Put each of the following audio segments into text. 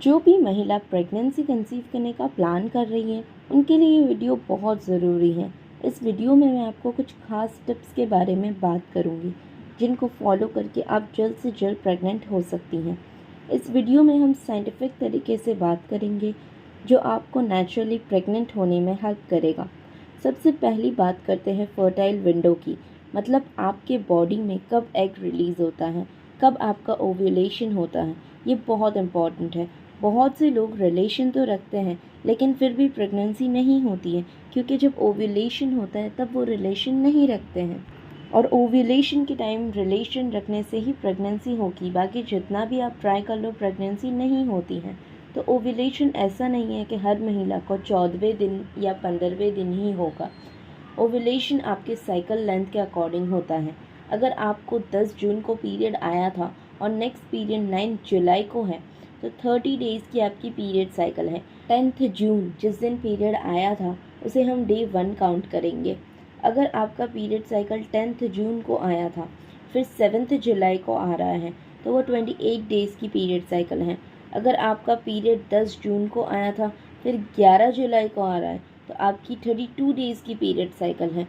जो भी महिला प्रेगनेंसी कंसीव करने का प्लान कर रही है उनके लिए ये वीडियो बहुत ज़रूरी है। इस वीडियो में मैं आपको कुछ खास टिप्स के बारे में बात करूंगी जिनको फॉलो करके आप जल्द से जल्द प्रेग्नेंट हो सकती हैं। इस वीडियो में हम साइंटिफिक तरीके से बात करेंगे जो आपको नेचुरली प्रेग्नेंट होने में हेल्प करेगा। सबसे पहली बात करते हैं फर्टाइल विंडो की, मतलब आपके बॉडी में कब एग रिलीज़ होता है, कब आपका ओव्यूलेशन होता है। ये बहुत इम्पॉर्टेंट है। बहुत से लोग रिलेशन तो रखते हैं लेकिन फिर भी प्रेगनेंसी नहीं होती है, क्योंकि जब ओव्यूलेशन होता है तब वो रिलेशन नहीं रखते हैं। और ओव्यूलेशन के टाइम रिलेशन रखने से ही प्रेगनेंसी होगी, बाकी जितना भी आप ट्राई कर लो प्रेगनेंसी नहीं होती है। तो ओव्यूलेशन ऐसा नहीं है कि हर महिला को 14वें दिन या 15वें दिन ही होगा। ओव्यूलेशन आपके साइकिल लेंथ के अकॉर्डिंग होता है। अगर आपको 10 जून को पीरियड आया था और नेक्स्ट पीरियड 9 जुलाई को है तो 30 डेज़ की आपकी पीरियड साइकिल है। 10th जून जिस दिन पीरियड आया था उसे हम डे 1 काउंट करेंगे। अगर आपका पीरियड साइकिल 10th जून को आया था फिर 7th जुलाई को आ रहा है तो वो 28 डेज़ की पीरियड साइकिल है। अगर आपका पीरियड 10 जून को आया था फिर 11 जुलाई को आ रहा है तो आपकी 32 डेज़ की पीरियड साइकिल है।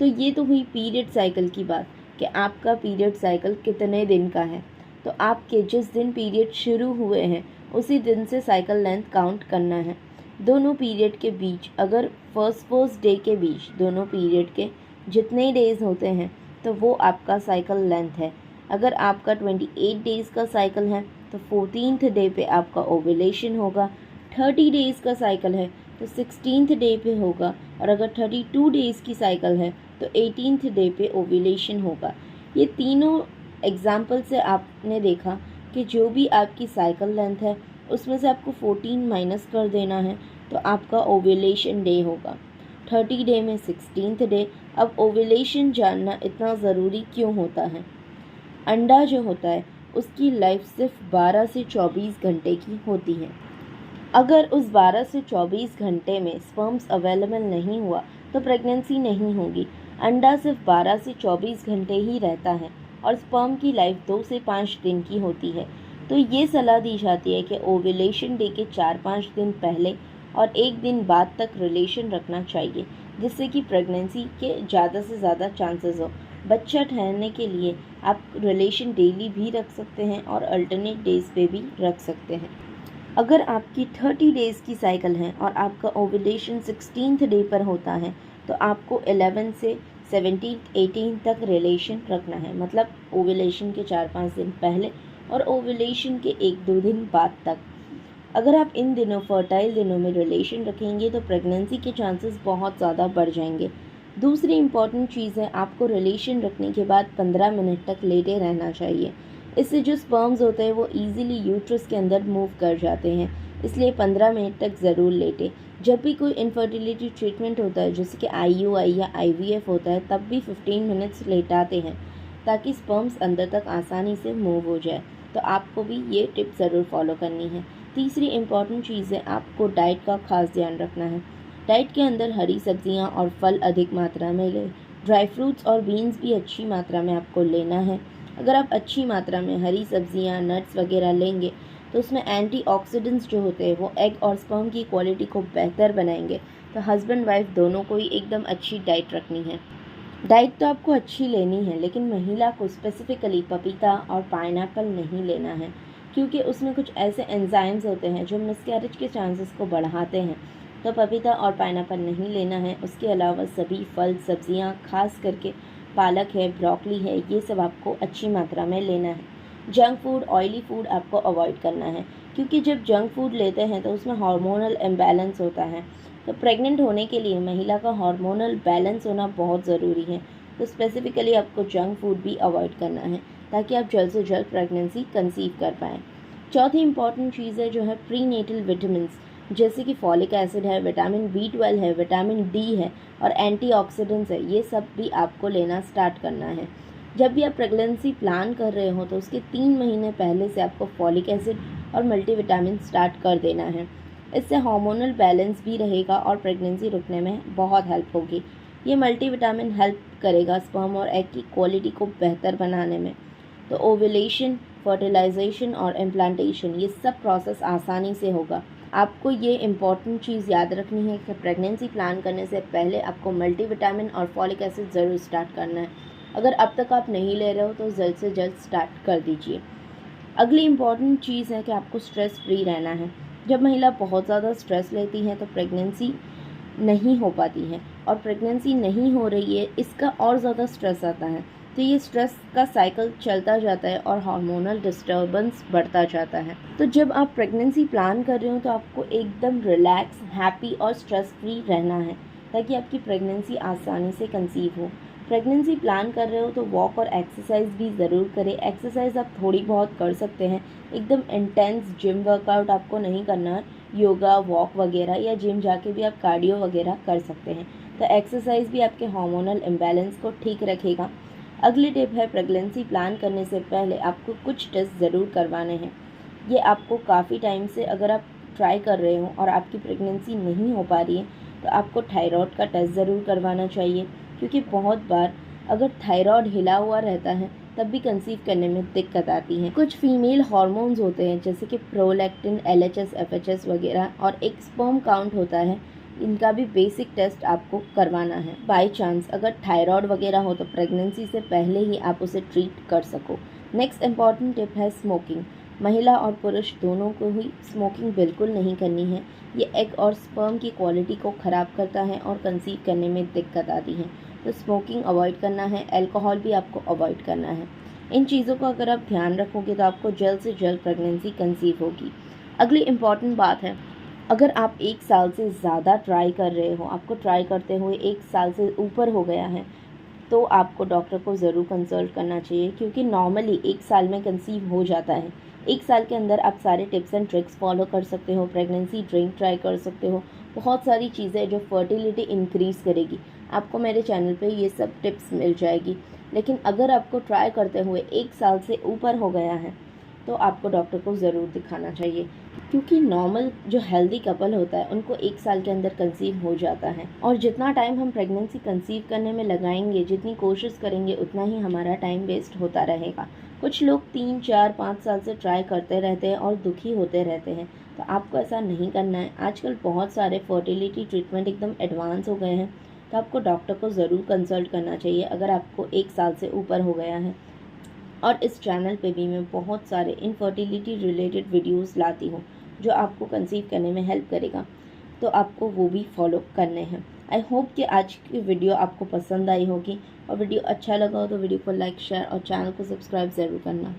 तो ये तो हुई पीरियड साइकिल की बात कि आपका पीरियड साइकिल कितने दिन का है। तो आपके जिस दिन पीरियड शुरू हुए हैं उसी दिन से साइकिल लेंथ काउंट करना है। दोनों पीरियड के बीच, अगर फर्स्ट डे के बीच दोनों पीरियड के जितने डेज़ होते हैं तो वो आपका साइकिल लेंथ है। अगर आपका 28 डेज़ का साइकिल है तो 14th डे पे आपका ओव्यूलेशन होगा। 30 डेज़ का साइकिल है तो 16th डे पे होगा, और अगर 32 डेज़ की साइकिल है तो 18th डे पे ओव्यूलेशन होगा। ये तीनों एग्जाम्पल से आपने देखा कि जो भी आपकी साइकिल लेंथ है उसमें से आपको 14 माइनस कर देना है तो आपका ओव्यूलेशन डे होगा। 30 डे में 16th डे। अब ओव्यूलेशन जानना इतना ज़रूरी क्यों होता है? अंडा जो होता है उसकी लाइफ सिर्फ 12 से 24 घंटे की होती है। अगर उस 12 से 24 घंटे में स्पर्म्स अवेलेबल नहीं हुआ तो प्रेगनेंसी नहीं होगी। अंडा सिर्फ 12 से 24 घंटे ही रहता है और स्पर्म की लाइफ 2 से 5 दिन की होती है। तो ये सलाह दी जाती है कि ओव्यूलेशन डे के 4-5 दिन पहले और 1 दिन बाद तक रिलेशन रखना चाहिए, जिससे कि प्रेगनेंसी के ज़्यादा से ज़्यादा चांसेस हो। बच्चा ठहरने के लिए आप रिलेशन डेली भी रख सकते हैं और अल्टरनेट डेज पे भी रख सकते हैं। अगर आपकी 30 डेज़ की साइकिल है और आपका ओव्यूलेशन 16th डे पर होता है तो आपको 11 से 17-18 तक रिलेशन रखना है, मतलब ओव्यूलेशन के 4-5 दिन पहले और ओव्यूलेशन के 1-2 दिन बाद तक। अगर आप इन दिनों फर्टाइल दिनों में रिलेशन रखेंगे तो प्रेगनेंसी के चांसेस बहुत ज़्यादा बढ़ जाएंगे। दूसरी इम्पॉर्टेंट चीज़ है, आपको रिलेशन रखने के बाद 15 मिनट तक लेटे रहना चाहिए। इससे जो स्पर्म्स होते हैं वो इजीली यूट्रस के अंदर मूव कर जाते हैं, इसलिए 15 मिनट तक ज़रूर लेटें। जब भी कोई इनफर्टिलिटी ट्रीटमेंट होता है जैसे कि IUI या IVF होता है तब भी 15 मिनट्स लेटाते हैं ताकि स्पर्म्स अंदर तक आसानी से मूव हो जाए। तो आपको भी ये टिप ज़रूर फॉलो करनी है। तीसरी इम्पॉर्टेंट चीज़ है, आपको डाइट का खास ध्यान रखना है। डाइट के अंदर हरी सब्जियां और फल अधिक मात्रा में लें। ड्राई फ्रूट्स और बीन्स भी अच्छी मात्रा में आपको लेना है। अगर आप अच्छी मात्रा में हरी सब्जियां, नट्स वगैरह लेंगे तो उसमें एंटीऑक्सीडेंट्स जो होते हैं वो एग और स्पर्म की क्वालिटी को बेहतर बनाएंगे। तो हस्बैंड वाइफ दोनों को ही एकदम अच्छी डाइट रखनी है। डाइट तो आपको अच्छी लेनी है लेकिन महिला को स्पेसिफिकली पपीता और पाइनएप्पल नहीं लेना है, क्योंकि उसमें कुछ ऐसे एंजाइम्स होते हैं जो मिसकैरेज के चांसेस को बढ़ाते हैं। तो पपीता और पाइनएप्पल नहीं लेना है। उसके अलावा सभी फल सब्जियां, खास करके पालक है, ब्रोकली है, ये सब आपको अच्छी मात्रा में लेना है। जंक फूड, ऑयली फूड आपको अवॉइड करना है, क्योंकि जब जंक फूड लेते हैं तो उसमें हार्मोनल इम्बैलेंस होता है। तो प्रेग्नेंट होने के लिए महिला का हार्मोनल बैलेंस होना बहुत ज़रूरी है। तो स्पेसिफिकली आपको जंक फूड भी अवॉइड करना है ताकि आप जल्द से जल्द प्रेगनेंसी कंसीव कर पाएँ। चौथी इंपॉर्टेंट चीज़ है जो है प्रीनेटल विटामिन्स, जैसे कि फॉलिक एसिड है, विटामिन B12 है, विटामिन D है और एंटीऑक्सीडेंट्स है। ये सब भी आपको लेना स्टार्ट करना है। जब भी आप प्रेगनेंसी प्लान कर रहे हो तो उसके 3 महीने पहले से आपको फॉलिक एसिड और मल्टीविटामिन स्टार्ट कर देना है। इससे हार्मोनल बैलेंस भी रहेगा और प्रेगनेंसी रुकने में बहुत हेल्प होगी। ये मल्टीविटामिन हेल्प करेगा स्पर्म और एग की क्वालिटी को बेहतर बनाने में। तो ओव्यूलेशन, फर्टिलाइजेशन और इम्प्लांटेशन, ये सब प्रोसेस आसानी से होगा। आपको ये इम्पॉर्टेंट चीज़ याद रखनी है कि प्रेगनेंसी प्लान करने से पहले आपको मल्टीविटामिन और फॉलिक एसिड ज़रूर स्टार्ट करना है। अगर अब तक आप नहीं ले रहे हो तो जल्द से जल्द स्टार्ट कर दीजिए। अगली इम्पॉर्टेंट चीज़ है कि आपको स्ट्रेस फ्री रहना है। जब महिला बहुत ज़्यादा स्ट्रेस लेती है तो प्रेगनेंसी नहीं हो पाती है, और प्रेगनेंसी नहीं हो रही है इसका और ज़्यादा स्ट्रेस आता है, तो ये स्ट्रेस का साइकिल चलता जाता है और हार्मोनल डिस्टर्बेंस बढ़ता जाता है। तो जब आप प्रेगनेंसी प्लान कर रहे हो तो आपको एकदम रिलैक्स, हैप्पी और स्ट्रेस फ्री रहना है, ताकि आपकी प्रेगनेंसी आसानी से कंसीव हो। प्रेगनेंसी प्लान कर रहे हो तो वॉक और एक्सरसाइज भी ज़रूर करें। एक्सरसाइज आप थोड़ी बहुत कर सकते हैं, एकदम इंटेंस जिम वर्कआउट आपको नहीं करना है। योगा, वॉक वगैरह या जिम जाके भी आप कार्डियो वगैरह कर सकते हैं। तो एक्सरसाइज भी आपके हार्मोनल इम्बैलेंस को ठीक रखेगा। अगली टिप है, प्रेगनेंसी प्लान करने से पहले आपको कुछ टेस्ट ज़रूर करवाने हैं। ये आपको काफ़ी टाइम से अगर आप ट्राई कर रहे हो और आपकी प्रेगनेंसी नहीं हो पा रही है तो आपको थायराइड का टेस्ट ज़रूर करवाना चाहिए, क्योंकि बहुत बार अगर थायराइड हिला हुआ रहता है तब भी कंसीव करने में दिक्कत आती है। कुछ फीमेल हार्मोन्स होते हैं जैसे कि प्रोलैक्टिन, LHS, FHS वगैरह, और एक स्पर्म काउंट होता है, इनका भी बेसिक टेस्ट आपको करवाना है। बाय चांस अगर थायराइड वगैरह हो तो प्रेगनेंसी से पहले ही आप उसे ट्रीट कर सको। नेक्स्ट इम्पॉर्टेंट टिप है स्मोकिंग। महिला और पुरुष दोनों को ही स्मोकिंग बिल्कुल नहीं करनी है। ये एग और स्पर्म की क्वालिटी को ख़राब करता है और कंसीव करने में दिक्कत आती है। तो स्मोकिंग अवॉइड करना है, अल्कोहल भी आपको अवॉइड करना है। इन चीज़ों को अगर आप ध्यान रखोगे तो आपको जल्द से जल्द प्रेगनेंसी कंसीव होगी। अगली इम्पॉर्टेंट बात है, अगर आप 1 साल से ज़्यादा ट्राई कर रहे हो, आपको ट्राई करते हुए 1 साल से ऊपर हो गया है, तो आपको डॉक्टर को ज़रूर कंसल्ट करना चाहिए, क्योंकि नॉर्मली 1 साल में कंसीव हो जाता है। 1 साल के अंदर आप सारे टिप्स एंड ट्रिक्स फॉलो कर सकते हो, प्रेगनेंसी ड्रिंक ट्राई कर सकते हो, बहुत सारी चीज़ें जो फर्टिलिटी इंक्रीज़ करेगी, आपको मेरे चैनल पे ये सब टिप्स मिल जाएगी। लेकिन अगर आपको ट्राई करते हुए 1 साल से ऊपर हो गया है तो आपको डॉक्टर को ज़रूर दिखाना चाहिए, क्योंकि नॉर्मल जो हेल्दी कपल होता है उनको 1 साल के अंदर कंसीव हो जाता है। और जितना टाइम हम प्रेगनेंसी कंसीव करने में लगाएंगे, जितनी कोशिश करेंगे, उतना ही हमारा टाइम वेस्ट होता रहेगा। कुछ लोग 3, 4, 5 साल से ट्राई करते रहते हैं और दुखी होते रहते हैं, तो आपको ऐसा नहीं करना है। आजकल बहुत सारे फर्टिलिटी ट्रीटमेंट एकदम एडवांस हो गए हैं, तो आपको डॉक्टर को ज़रूर कंसल्ट करना चाहिए अगर आपको 1 साल से ऊपर हो गया है। और इस चैनल पे भी मैं बहुत सारे इनफर्टिलिटी रिलेटेड वीडियोस लाती हूँ जो आपको कंसीव करने में हेल्प करेगा, तो आपको वो भी फॉलो करने हैं। आई होप कि आज की वीडियो आपको पसंद आई होगी, और वीडियो अच्छा लगा हो तो वीडियो को लाइक, शेयर और चैनल को सब्सक्राइब ज़रूर करना।